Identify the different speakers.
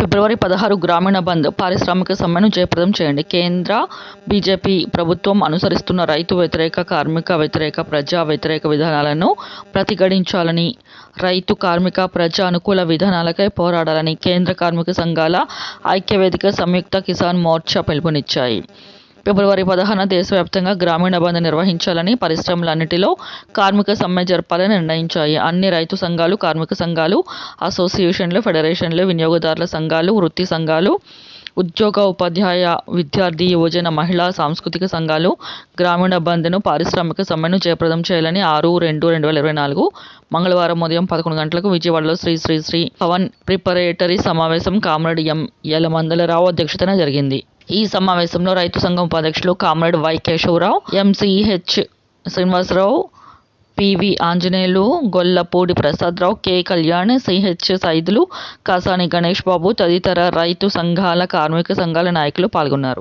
Speaker 1: ఫిబ్రవరి 16 గ్రామీణ బంద్, పారిశ్రామిక సమ్మెను జయప్రదం చేయండి. కేంద్ర బీజేపీ ప్రభుత్వం అనుసరిస్తున్న రైతు వ్యతిరేక, కార్మిక వ్యతిరేక, ప్రజా వ్యతిరేక విధానాలను ప్రతిఘటించాలని, రైతు, కార్మిక, ప్రజా అనుకూల విధానాలకై పోరాడాలని కేంద్ర కార్మిక సంఘాల ఐక్యవేదిక, సంయుక్త కిసాన్ మోర్చా పిలుపునిచ్చాయి. ఫిబ్రవరి 16న దేశవ్యాప్తంగా గ్రామీణ బంద్ నిర్వహించాలని, పరిశ్రమలన్నిటిలో కార్మిక సమ్మె జరపాలని నిర్ణయించాయి. అన్ని రైతు సంఘాలు, కార్మిక సంఘాలు, అసోసియేషన్లు, ఫెడరేషన్లు, వినియోగదారుల సంఘాలు, వృత్తి సంఘాలు, ఉద్యోగ, ఉపాధ్యాయ, విద్యార్థి, యువజన, మహిళా, సాంస్కృతిక సంఘాలు గ్రామీణ బంద్ను, పారిశ్రామిక సమ్మెను జయప్రదం చేయాలని 6/2/2024 మంగళవారం ఉదయం 11 గంటలకు విజయవాడలో శ్రీ శ్రీ శ్రీ పవన్ ప్రిపరేటరీ సమావేశం కామ్రేడ్ ఎం. యలమందలరావు అధ్యక్షతన జరిగింది. ఈ సమావేశంలో రైతు సంఘం ఉపాధ్యక్షులు comrade Y. Kesavarao, MCH Srinivasarao, PV Anjaneyulu, Gollapudi Prasadarao, K. Kalyan, CH Saidulu, Kasani Ganesh Babu తదితర రైతు సంఘాల, కార్మిక సంఘాల నాయకులు పాల్గొన్నారు.